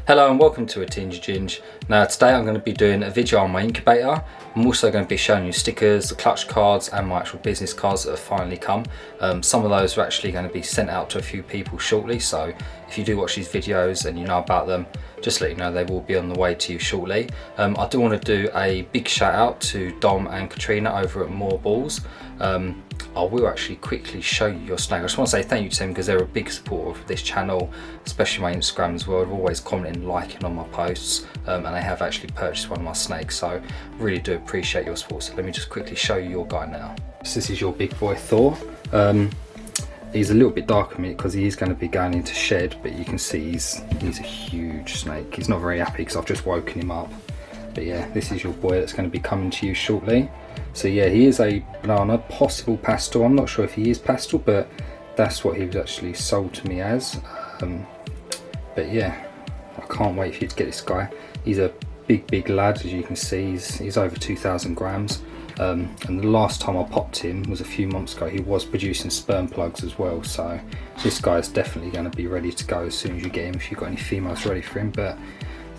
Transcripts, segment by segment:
Hello and welcome to a Tinge Ginge. Now today I'm going to be doing a video on my incubator. I'm also going to be showing you stickers, the clutch cards and my actual business cards that have finally come. Some of those are actually going to be sent out to a few people shortly, so if you do watch these videos and you know about them, just let you know they will be on the way to you shortly. I do want to do a big shout out to Dom and Katrina over at More Balls. I will actually quickly show you your snake. I just want to say thank you to them because they're a big supporter of this channel, especially my Instagram as well. They're always commenting, liking on my posts, and they have actually purchased one of my snakes, so I really do appreciate your support. So let me just quickly show you your guy now. So this is your big boy Thor. He's a little bit darker than me because he is going to be going into shed, but you can see he's a huge snake. He's not very happy because I've just woken him up. But yeah, this is your boy that's going to be coming to you shortly. So yeah, he is a banana, possible pastel. I'm not sure if he is pastel, but that's what he was actually sold to me as. But yeah, I can't wait for you to get this guy. He's a big lad, as you can see. He's over 2,000 grams. And the last time I popped him was a few months ago. He was producing sperm plugs as well, so this guy is definitely going to be ready to go as soon as you get him, if you've got any females ready for him. But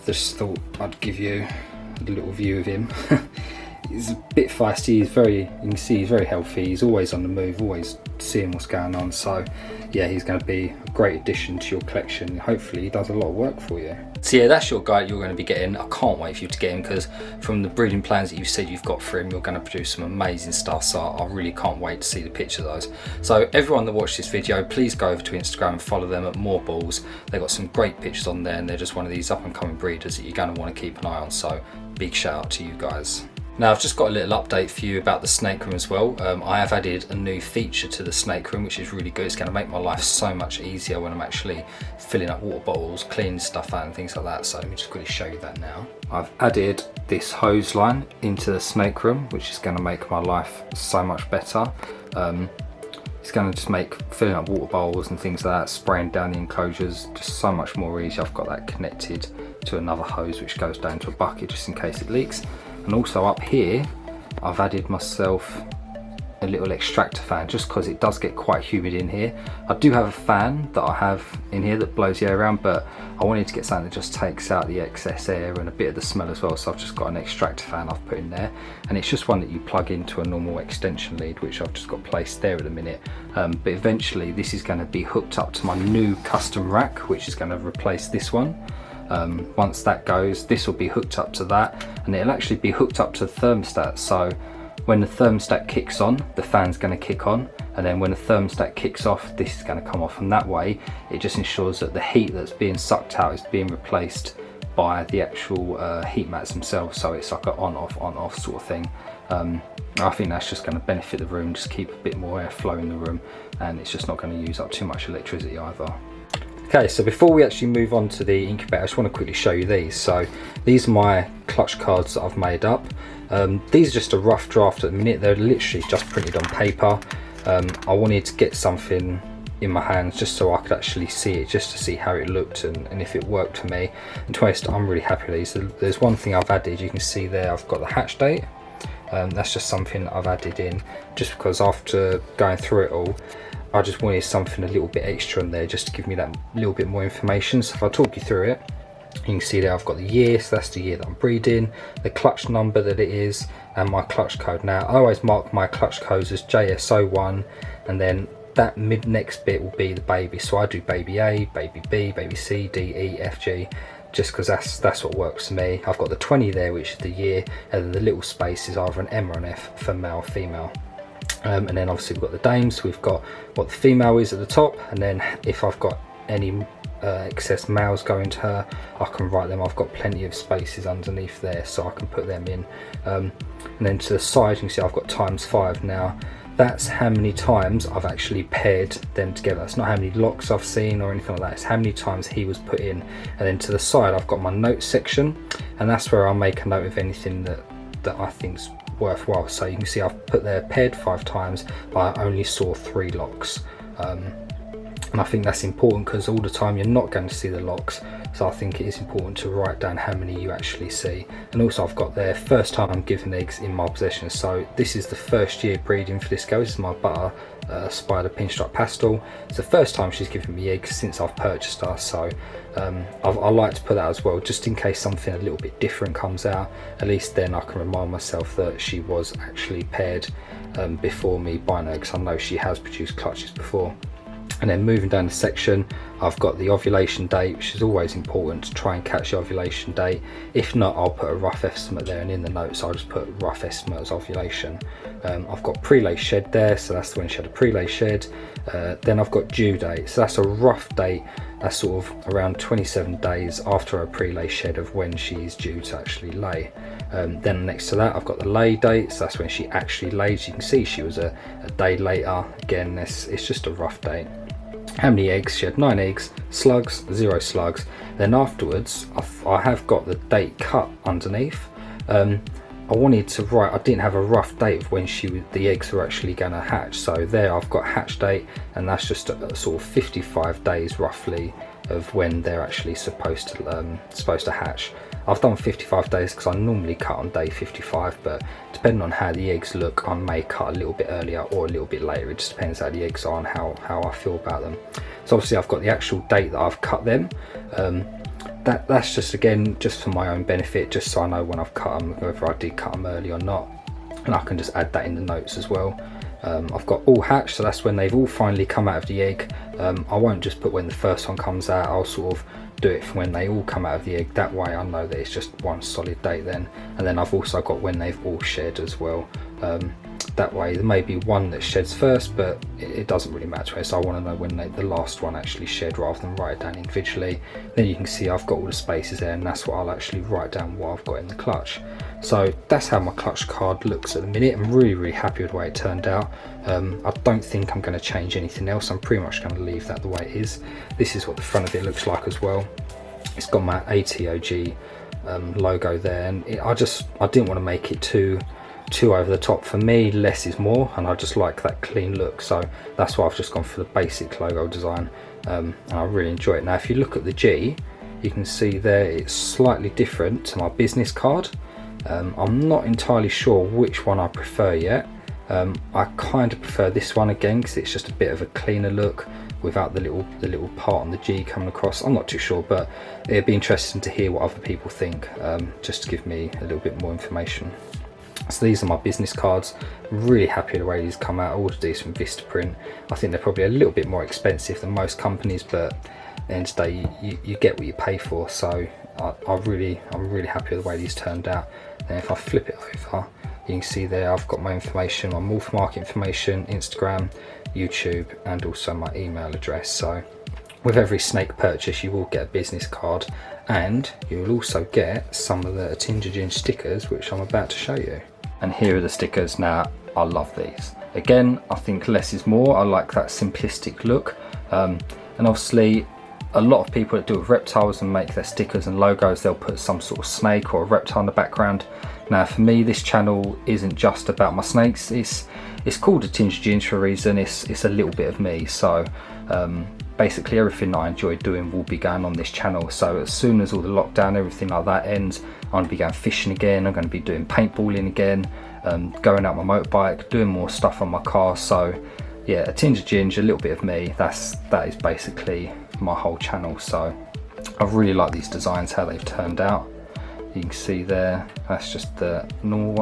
just thought I'd give you a little view of him. He's a bit feisty. You can see he's very healthy. He's always on the move, always seeing what's going on. So yeah, he's going to be a great addition to your collection. Hopefully he does a lot of work for you. So yeah, that's your guy you're going to be getting. I can't wait for you to get him because from the breeding plans that you said you've got for him, you're going to produce some amazing stuff. So I really can't wait to see the picture of those. So everyone that watched this video, please go over to Instagram and follow them at More Balls. They've got some great pictures on there, and they're just one of these up and coming breeders that you're going to want to keep an eye on. So big shout out to you guys. Now I've just got a little update for you about the snake room as well. I have added a new feature to the snake room, which is really good. It's going to make my life so much easier when I'm actually filling up water bottles, cleaning stuff out and things like that. So let me just quickly show you that now. I've added this hose line into the snake room, which is going to make my life so much better. It's going to just make filling up water bowls and things like that, spraying down the enclosures, just so much more easy. I've got that connected to another hose which goes down to a bucket just in case it leaks. And also up here, I've added myself a little extractor fan just because it does get quite humid in here. I do have a fan that I have in here that blows the air around, but I wanted to get something that just takes out the excess air and a bit of the smell as well. So I've just got an extractor fan I've put in there, and it's just one that you plug into a normal extension lead, which I've just got placed there at the minute. But eventually this is going to be hooked up to my new custom rack, which is going to replace this one. Once that goes, this will be hooked up to that, and it'll actually be hooked up to the thermostat. So when the thermostat kicks on, the fan's going to kick on, and then when the thermostat kicks off, this is going to come off. And that way it just ensures that the heat that's being sucked out is being replaced by the actual heat mats themselves. So it's like an on-off sort of thing. I think that's just going to benefit the room, just keep a bit more airflow in the room, and it's just not going to use up too much electricity either. Okay, so before we actually move on to the incubator, I just want to quickly show you these. So these are my clutch cards that I've made up. These are just a rough draft at the minute. They're literally just printed on paper. I wanted to get something in my hands just so I could actually see it, just to see how it looked and if it worked for me. And to be honest, I'm really happy with these. There's one thing I've added, you can see there, I've got the hatch date. That's just something I've added in just because after going through it all, I just wanted something a little bit extra in there just to give me that little bit more information. So if I talk you through it, you can see there I've got the year, so that's the year that I'm breeding, the clutch number that it is, and my clutch code. Now I always mark my clutch codes as JS01, and then that next bit will be the baby. So I do baby A, baby B, baby C, D, E, F, G, just because that's what works for me. I've got the 20 there, which is the year, and then the little space is either an M or an F for male or female. And then obviously we've got the dames, we've got what the female is at the top, and then if I've got any excess males going to her, I can write them. I've got plenty of spaces underneath there so I can put them in. And then to the side you can see I've got ×5. Now that's how many times I've actually paired them together. It's not how many locks I've seen or anything like that, it's how many times he was put in. And then to the side I've got my notes section, and that's where I'll make a note of anything that I think's worthwhile. So you can see I've put there paired 5 times, but I only saw 3 locks. And I think that's important because all the time you're not going to see the locks, so I think it is important to write down how many you actually see. And also I've got their first time I'm giving eggs in my possession, so this is the first year breeding for this girl. This is my butter spider pinstripe pastel. It's the first time she's given me eggs since I've purchased her, so I like to put that as well, just in case something a little bit different comes out. At least then I can remind myself that she was actually paired before me buying her, because I know she has produced clutches before. And then moving down the section, I've got the ovulation date, which is always important to try and catch the ovulation date. If not, I'll put a rough estimate there, and in the notes I'll just put rough estimate as ovulation. I've got pre-lay shed there, so that's when she had a pre-lay shed. Then I've got due date, so that's a rough date. That's sort of around 27 days after a pre-lay shed of when she's due to actually lay. Then next to that I've got the lay date, so that's when she actually lays. You can see she was a day later. Again, it's just a rough date. How many eggs? She had 9 eggs, slugs, 0 slugs. Then afterwards I have got the date cut underneath. I wanted to write, I didn't have a rough date of when the eggs were actually going to hatch, so there I've got hatch date, and that's just a sort of 55 days roughly of when they're actually supposed to hatch. I've done 55 days because I normally cut on day 55, but depending on how the eggs look, I may cut a little bit earlier or a little bit later. It just depends how the eggs are and how I feel about them. So obviously I've got the actual date that I've cut them. That's just, again, just for my own benefit, just so I know when I've cut them, whether I did cut them early or not, and I can just add that in the notes as well. I've got all hatched, so that's when they've all finally come out of the egg. I won't just put when the first one comes out, I'll sort of do it for when they all come out of the egg. That way I know that it's just one solid date then. And then I've also got when they've all shed as well. That way there may be one that sheds first, but it doesn't really matter, so I want to know when the last one actually shed rather than write it down individually. Then you can see I've got all the spaces there, and that's what I'll actually write down what I've got in the clutch. So that's how my clutch card looks at the minute. I'm really happy with the way it turned out. I don't think I'm going to change anything else. I'm pretty much going to leave that the way it is. This is what the front of it looks like as well. It's got my ATOG logo there, and I didn't want to make it too over the top. For me, less is more, and I just like that clean look, so that's why I've just gone for the basic logo design, and I really enjoy it. Now if you look at the G, you can see there it's slightly different to my business card. I'm not entirely sure which one I prefer yet. I kind of prefer this one again because it's just a bit of a cleaner look without the little part on the G coming across. I'm not too sure, but it'd be interesting to hear what other people think, just to give me a little bit more information. So these are my business cards. I'm really happy with the way these come out. I ordered these from Vistaprint. I think they're probably a little bit more expensive than most companies, but at the end of the day, you get what you pay for. So I'm really happy with the way these turned out. And if I flip it over, you can see there I've got my information, my Morph Market information, Instagram, YouTube, and also my email address. So with every snake purchase you will get a business card, and you will also get some of the Tinge stickers, which I'm about to show you. And here are the stickers. Now I love these. Again, I think less is more. I like that simplistic look, and obviously a lot of people that do with reptiles and make their stickers and logos, they'll put some sort of snake or a reptile in the background. Now for me, this channel isn't just about my snakes. It's called a Tinge for a reason. It's a little bit of me. So basically everything I enjoy doing will be going on this channel. So as soon as all the lockdown, everything like that ends, I'm going to be going fishing again. I'm going to be doing paintballing again, going out my motorbike, doing more stuff on my car. So yeah, a Tinge, a little bit of me. That is basically my whole channel. So I really like these designs, how they've turned out. You can see there, that's just the normal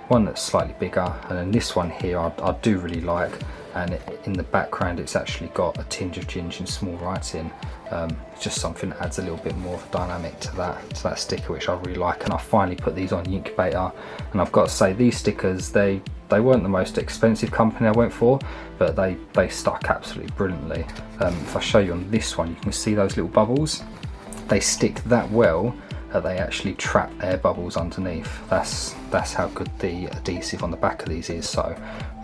one that's slightly bigger, and then this one here I do really like, and in the background it's actually got a tinge of ginge in small writing. It's just something that adds a little bit more of a dynamic to that sticker, which I really like. And I finally put these on the Incubator, and I've got to say, these stickers, they weren't the most expensive company I went for, but they stuck absolutely brilliantly. If I show you on this one, you can see those little bubbles. They stick that well that they actually trap air bubbles underneath. That's how good the adhesive on the back of these is. So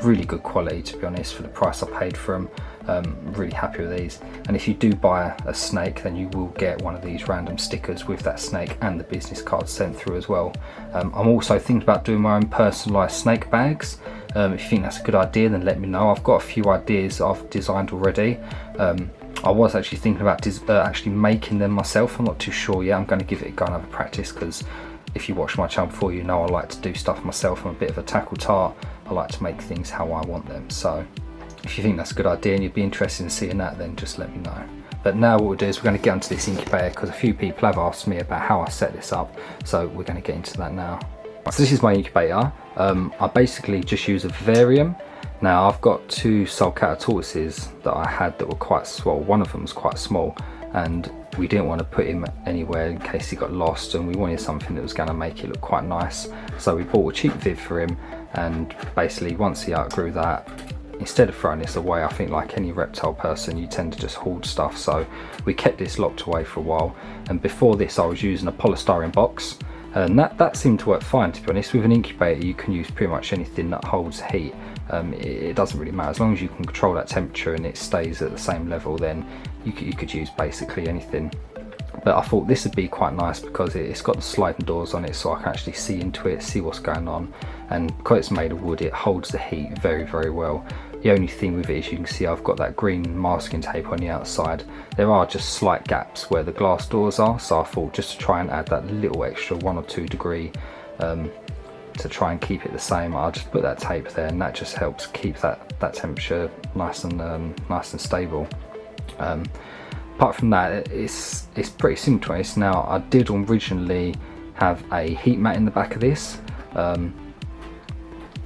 really good quality, to be honest, for the price I paid for them. Really happy with these. And if you do buy a snake, then you will get one of these random stickers with that snake and the business card sent through as well. I'm also thinking about doing my own personalised snake bags. If you think that's a good idea, then let me know. I've got a few ideas I've designed already. I was actually thinking about actually making them myself. I'm not too sure yet. I'm going to give it a go and have a practice, because if you watch my channel before, you know I like to do stuff myself. I'm a bit of a tackle tart. I like to make things how I want them. So if you think that's a good idea and you'd be interested in seeing that, then just let me know. But now what we'll do is we're going to get onto this incubator, because a few people have asked me about how I set this up. So we're going to get into that now. So this is my incubator. I basically just use a vivarium. Now I've got two sulcata tortoises that I had that were quite small. One of them was quite small, and we didn't want to put him anywhere in case he got lost, and we wanted something that was going to make it look quite nice. So we bought a cheap viv for him, and basically once he outgrew that, instead of throwing this away, I think like any reptile person, you tend to just hoard stuff. So we kept this locked away for a while, and before this I was using a polystyrene box, and that seemed to work fine, to be honest. With an incubator you can use pretty much anything that holds heat. It doesn't really matter, as long as you can control that temperature and it stays at the same level, then you could use basically anything. But I thought this would be quite nice because it's got the sliding doors on it, so I can actually see into it, see what's going on, and because it's made of wood, it holds the heat very, very well. The only thing with it is you can see I've got that green masking tape on the outside. There are just slight gaps where the glass doors are, so I thought just to try and add that little extra 1 or 2 degree to try and keep it the same, I'll just put that tape there, and that just helps keep that temperature nice and stable. Apart from that, it's pretty simple. Now I did originally have a heat mat in the back of this.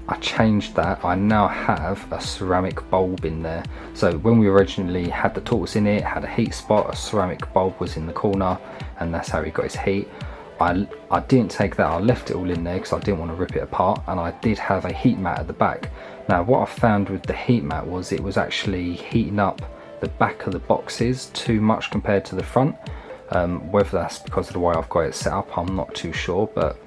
I changed that. I now have a ceramic bulb in there. So when we originally had the tortoise in it had a heat spot, a ceramic bulb was in the corner, and that's how he got his heat. I didn't take that, I left it all in there because I didn't want to rip it apart, and I did have a heat mat at the back. Now what I found with the heat mat was it was actually heating up the back of the boxes too much compared to the front. Whether that's because of the way I've got it set up, I'm not too sure, but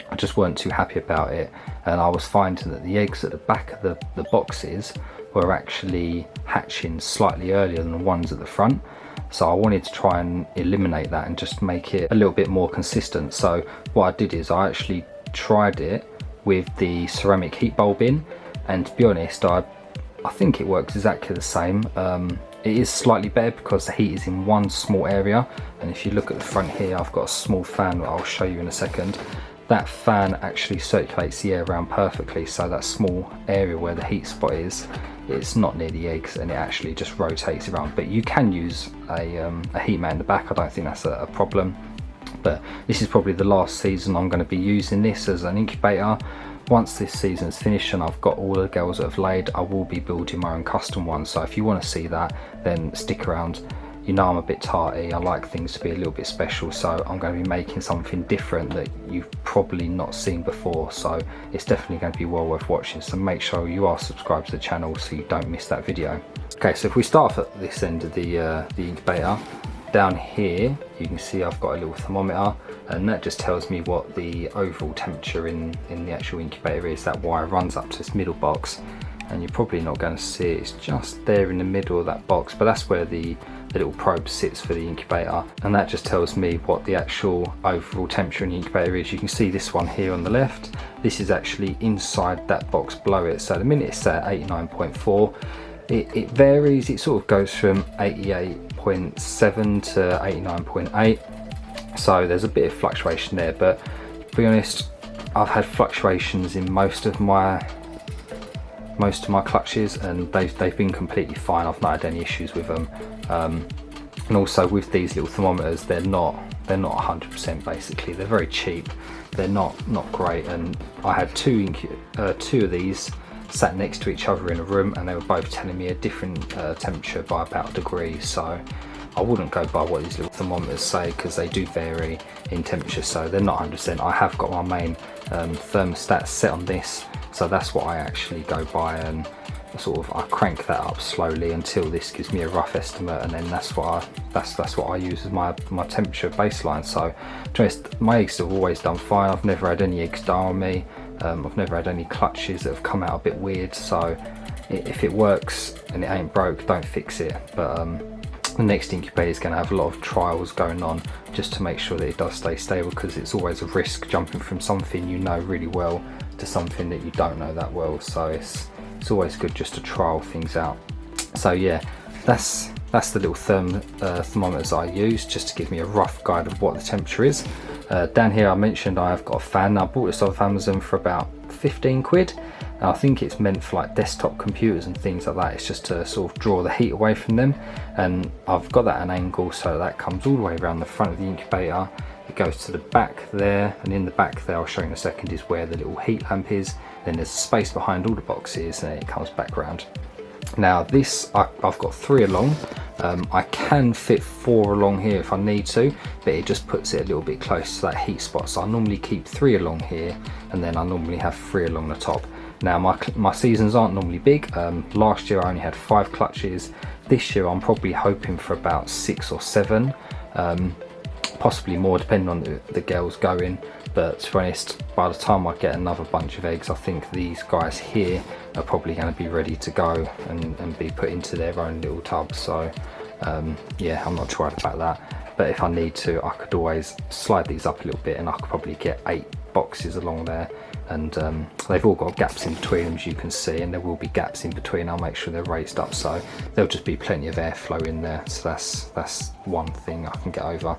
I just weren't too happy about it, and I was finding that the eggs at the back of the boxes were actually hatching slightly earlier than the ones at the front. So I wanted to try and eliminate that and just make it a little bit more consistent. So what I did is I actually tried it with the ceramic heat bulb in, and to be honest, I think it works exactly the same. It is slightly better because the heat is in one small area, and if you look at the front here, I've got a small fan that I'll show you in a second. That fan actually circulates the air around perfectly, so that small area where the heat spot is, it's not near the eggs, and it actually just rotates around. But you can use a heat mat in the back, I don't think that's a problem. But this is probably the last season I'm going to be using this as an incubator. Once this season's finished and I've got all the girls that have laid, I will be building my own custom one. So if you want to see that, then stick around. You know I'm a bit tarty, I like things to be a little bit special, so I'm going to be making something different that you've probably not seen before, so it's definitely going to be well worth watching. So make sure you are subscribed to the channel so you don't miss that video. Okay, so if we start off at this end of the incubator, down here you can see I've got a little thermometer, and that just tells me what the overall temperature in the actual incubator is. That wire runs up to this middle box, and you're probably not going to see it, it's just there in the middle of that box, but that's where the little probe sits for the incubator, and that just tells me what the actual overall temperature in the incubator is. You can see this one here on the left, this is actually inside that box below it, so the minute it's at 89.4, it varies, it sort of goes from 88.7 to 89.8, so there's a bit of fluctuation there, but to be honest, I've had fluctuations in most of my clutches, and they've been completely fine. I've not had any issues with them. And also with these little thermometers, they're not 100% basically. They're very cheap. They're not great. And I had two of these sat next to each other in a room, and they were both telling me a different temperature by about a degree. So I wouldn't go by what these little thermometers say, because they do vary in temperature, so they're not 100%. I have got my main thermostat set on this, so that's what I actually go by, and I crank that up slowly until this gives me a rough estimate, and then that's what I use as my temperature baseline. So just my eggs have always done fine. I've never had any eggs die on me. I've never had any clutches that have come out a bit weird, so if it works and it ain't broke, don't fix it. But the next incubator is going to have a lot of trials going on just to make sure that it does stay stable, because it's always a risk jumping from something you know really well to something that you don't know that well, so it's always good just to trial things out. So yeah, that's the little thermometers I use, just to give me a rough guide of what the temperature is. Down here I mentioned I've got a fan. I bought this off Amazon for about 15 quid. And I think it's meant for like desktop computers and things like that. It's just to sort of draw the heat away from them, and I've got that at an angle so that comes all the way around the front of the incubator. It goes to the back there, and in the back there, I'll show you in a second, is where the little heat lamp is. Then there's space behind all the boxes, and it comes back around. Now this, I've got 3 along. I can fit 4 along here if I need to, but it just puts it a little bit close to that heat spot. So I normally keep 3 along here, and then I normally have 3 along the top. Now my seasons aren't normally big. Last year I only had 5 clutches. This year I'm probably hoping for about 6 or 7, possibly more depending on the girls going. But to be honest, by the time I get another bunch of eggs, I think these guys here are probably going to be ready to go and be put into their own little tubs. So yeah, I'm not too worried about that. But if I need to, I could always slide these up a little bit, and I could probably get 8 boxes along there. And they've all got gaps in between them, as you can see, and there will be gaps in between. I'll make sure they're raised up so there'll just be plenty of airflow in there. So that's one thing I can get over.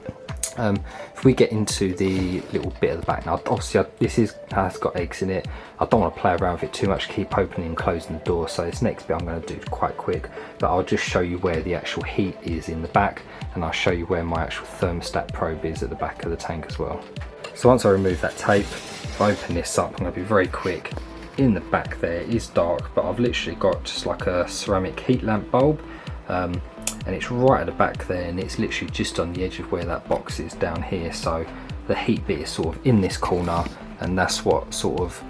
If we get into the little bit at the back now, obviously this has got eggs in it. I don't want to play around with it too much, keep opening and closing the door, so this next bit I'm going to do quite quick, but I'll just show you where the actual heat is in the back, and I'll show you where my actual thermostat probe is at the back of the tank as well. So once I remove that tape, if I open this up, I'm going to be very quick. In the back there, it is dark, but I've literally got just like a ceramic heat lamp bulb, and it's right at the back there, and it's literally just on the edge of where that box is down here. So the heat bit is sort of in this corner, and that's what sort of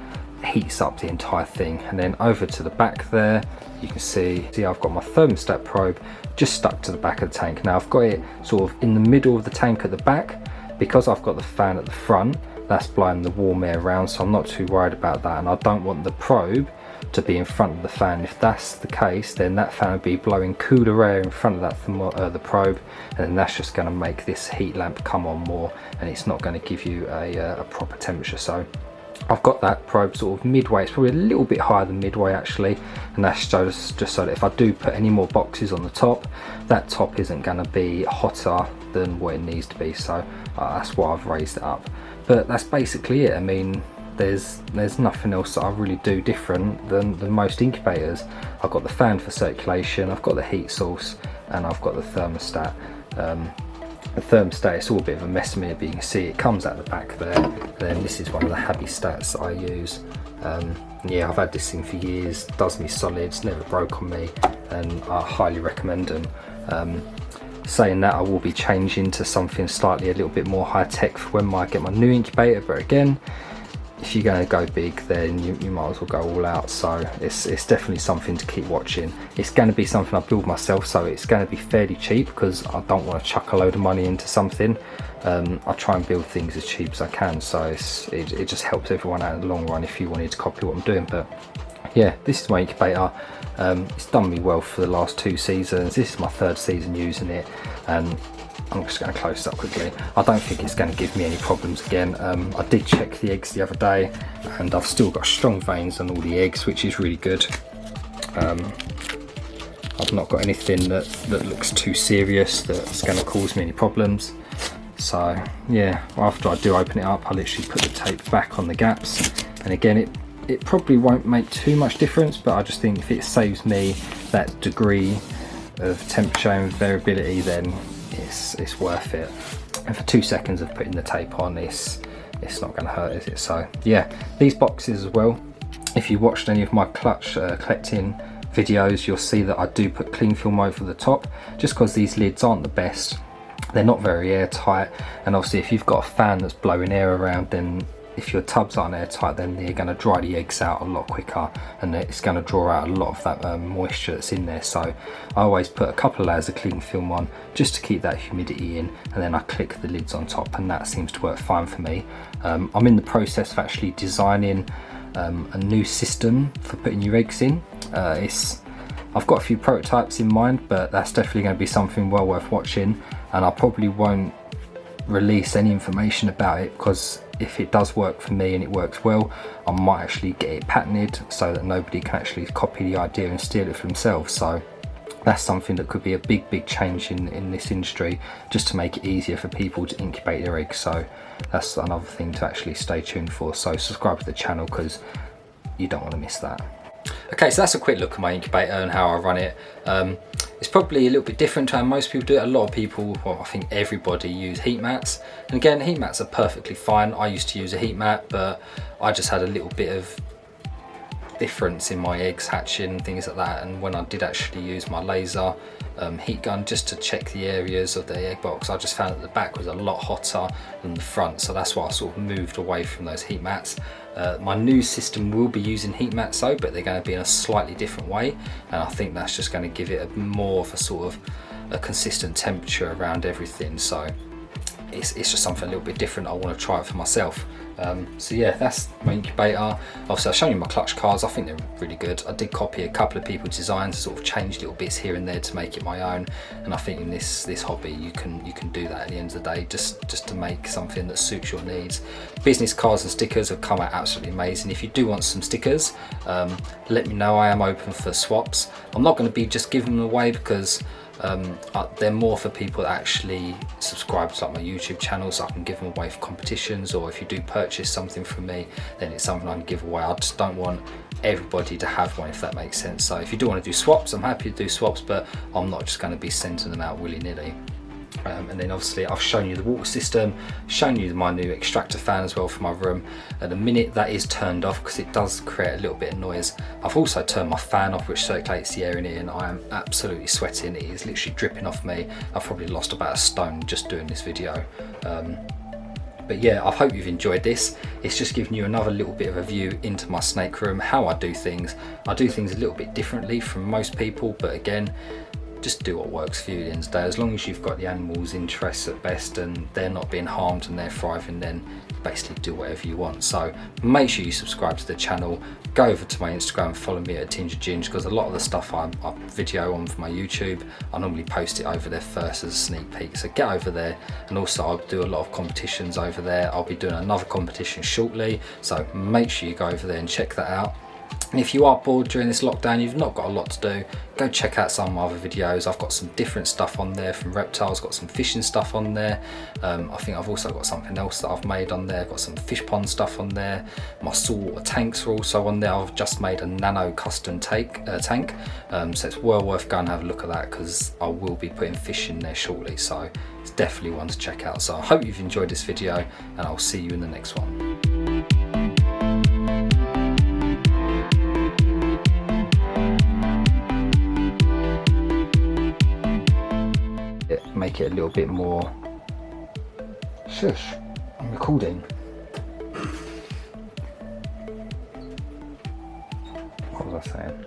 heats up the entire thing. And then over to the back there, you can see I've got my thermostat probe just stuck to the back of the tank. Now I've got it sort of in the middle of the tank at the back, because I've got the fan at the front, that's blowing the warm air around, so I'm not too worried about that. And I don't want the probe to be in front of the fan. If that's the case, then that fan would be blowing cooler air in front of that the probe, and then that's just going to make this heat lamp come on more, and it's not going to give you a proper temperature. So I've got that probe sort of midway. It's probably a little bit higher than midway actually, and that's just so that if I do put any more boxes on the top, that top isn't going to be hotter than what it needs to be. So that's why I've raised it up. But that's basically it. I mean, there's nothing else that I really do different than most incubators. I've got the fan for circulation, I've got the heat source, and I've got the thermostat. The thermostat, it's all a bit of a mess to me, but you can see it comes out the back there. Then this is one of the Happy Stats that I use. Yeah, I've had this thing for years, does me solids, never broke on me, and I highly recommend them. Saying that, I will be changing to something slightly a little bit more high tech for when I get my new incubator, but again, if you're going to go big, then you might as well go all out. So it's definitely something to keep watching. It's going to be something I build myself, so it's going to be fairly cheap, because I don't want to chuck a load of money into something. I try and build things as cheap as I can, so it just helps everyone out in the long run if you wanted to copy what I'm doing. But yeah, this is my incubator. It's done me well for the last 2 seasons. This is my 3rd season using it, and I'm just going to close this up quickly. I don't think it's going to give me any problems again. I did check the eggs the other day, and I've still got strong veins on all the eggs, which is really good. I've not got anything that looks too serious that's going to cause me any problems. So yeah, after I do open it up, I literally put the tape back on the gaps, and again it probably won't make too much difference, but I just think if it saves me that degree of temperature and variability, then it's worth it. And for 2 seconds of putting the tape on, it's not going to hurt, is it? So yeah, these boxes as well, if you watched any of my clutch collecting videos, you'll see that I do put cling film over the top, just because these lids aren't the best. They're not very airtight, and obviously if you've got a fan that's blowing air around, then if your tubs aren't airtight, then you're going to dry the eggs out a lot quicker, and it's going to draw out a lot of that moisture that's in there. So I always put a couple of layers of cling film on just to keep that humidity in, and then I click the lids on top, and that seems to work fine for me. I'm in the process of actually designing a new system for putting your eggs in. I've got a few prototypes in mind, but that's definitely going to be something well worth watching, and I probably won't release any information about it because if it does work for me and it works well, I might actually get it patented so that nobody can actually copy the idea and steal it for themselves. So that's something that could be a big change in this industry, just to make it easier for people to incubate their eggs. So that's another thing to actually stay tuned for. So subscribe to the channel because you don't want to miss that. Okay, so that's a quick look at my incubator and how I run it. It's probably a little bit different to how most people do it. A lot of people, well, I think everybody, use heat mats. And again, heat mats are perfectly fine. I used to use a heat mat, but I just had a little bit of difference in my eggs hatching and things like that. And when I did actually use my laser heat gun just to check the areas of the egg box, I just found that the back was a lot hotter than the front. So that's why I sort of moved away from those heat mats. My new system will be using heat mats though, but they're going to be in a slightly different way, and I think that's just going to give it more of a sort of a consistent temperature around everything. So it's just something a little bit different. I want to try it for myself. So yeah, that's my incubator. Obviously I've shown you my clutch cards. I think they're really good. I did copy a couple of people's designs, sort of change little bits here and there to make it my own, and I think in this hobby you can do that at the end of the day, just to make something that suits your needs. Business cards and stickers have come out absolutely amazing. If you do want some stickers, let me know. I am open for swaps. I'm not going to be just giving them away because they're more for people that actually subscribe to like my YouTube channel, so I can give them away for competitions, or if you do purchase something from me, then it's something I can give away. I just don't want everybody to have one, if that makes sense. So if you do want to do swaps, I'm happy to do swaps, but I'm not just going to be sending them out willy-nilly. And then obviously I've shown you the water system, shown you my new extractor fan as well for my room. At the minute that is turned off because it does create a little bit of noise. I've also turned my fan off, which circulates the air in here, and I am absolutely sweating. It is literally dripping off me. I've probably lost about a stone just doing this video. But yeah, I hope you've enjoyed this. It's just giving you another little bit of a view into my snake room, how I do things. I do things a little bit differently from most people, but again, just do what works for you at the end of the day. As long as you've got the animals' interests at best and they're not being harmed and they're thriving, then basically do whatever you want. So make sure you subscribe to the channel. Go over to my Instagram and follow me at @tingerginge, because a lot of the stuff I video on for my YouTube, I normally post it over there first as a sneak peek. So get over there, and also I'll do a lot of competitions over there. I'll be doing another competition shortly, so make sure you go over there and check that out. And if you are bored during this lockdown, you've not got a lot to do, go check out some of my other videos. I've got some different stuff on there from reptiles, got some fishing stuff on there. I think I've also got something else that I've made on there. I've got some fish pond stuff on there. My saltwater tanks are also on there. I've just made a nano custom tank, so it's well worth going and have a look at that, because I will be putting fish in there shortly. So it's definitely one to check out. So I hope you've enjoyed this video, and I'll see you in the next one. Make it a little bit more shush. I'm recording. What was I saying?